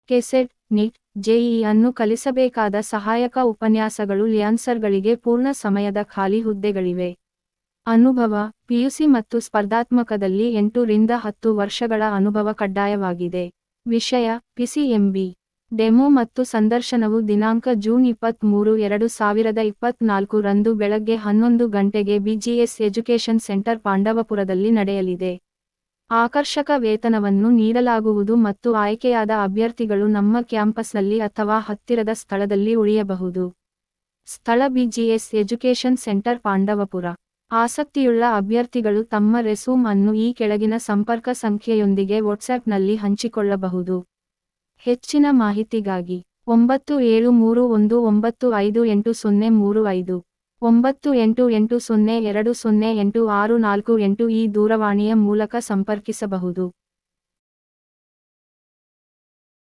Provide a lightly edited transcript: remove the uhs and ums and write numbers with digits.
KSET, neat, JEE ಅನ್ನು ಕಲಿಸಬೇಕಾದ ಸಹಾಯಕ ಉಪನ್ಯಾಸಗಳು ಲ್ಯಾನ್ಸರ್ಗಳಿಗೆ ಪೂರ್ಣ ಸಮಯದ ಖಾಲಿ ಹುದ್ದೆಗಳಿವೆ. ಅನುಭವ, ಪಿಯುಸಿ ಮತ್ತು ಸ್ಪರ್ಧಾತ್ಮಕದಲ್ಲಿ 8 ರಿಂದ 10 ವರ್ಷಗಳ ಅನುಭವ ಕಡ್ಡಾಯವಾಗಿದೆ. ವಿಷಯ, ಪಿಸಿಎಂಬಿ. ಡೆಮೊ ಮತ್ತು ಸಂದರ್ಶನವು ದಿನಾಂಕ ಜೂನ್ 23, 2024 ರಂದು ಬೆಳಗ್ಗೆ 11 ಗಂಟೆಗೆ ಬಿಜಿಎಸ್ ಎಜುಕೇಷನ್ ಸೆಂಟರ್ ಪಾಂಡವಪುರದಲ್ಲಿ ನಡೆಯಲಿದೆ. ಆಕರ್ಷಕ ವೇತನವನ್ನು ನೀಡಲಾಗುವುದು ಮತ್ತು ಆಯ್ಕೆಯಾದ ಅಭ್ಯರ್ಥಿಗಳು ನಮ್ಮ ಕ್ಯಾಂಪಸ್ನಲ್ಲಿ ಅಥವಾ ಹತ್ತಿರದ ಸ್ಥಳದಲ್ಲಿ ಉಳಿಯಬಹುದು. ಸ್ಥಳ ಬಿಜಿಎಸ್ ಎಜುಕೇಷನ್ ಸೆಂಟರ್ ಪಾಂಡವಪುರ. ಆಸಕ್ತಿಯುಳ್ಳ ಅಭ್ಯರ್ಥಿಗಳು ತಮ್ಮ ರೆಸ್ಯೂಮ್ ಅನ್ನು ಈ ಕೆಳಗಿನ ಸಂಪರ್ಕ ಸಂಖ್ಯೆಯೊಂದಿಗೆ ವಾಟ್ಸ್ಆಪ್ನಲ್ಲಿ ಹಂಚಿಕೊಳ್ಳಬಹುದು. ಹೆಚ್ಚಿನ ಮಾಹಿತಿಗಾಗಿ 9731958035 9880208648 ಈ ದೂರವಾಣಿಯ ಮೂಲಕ ಸಂಪರ್ಕಿಸಬಹುದು.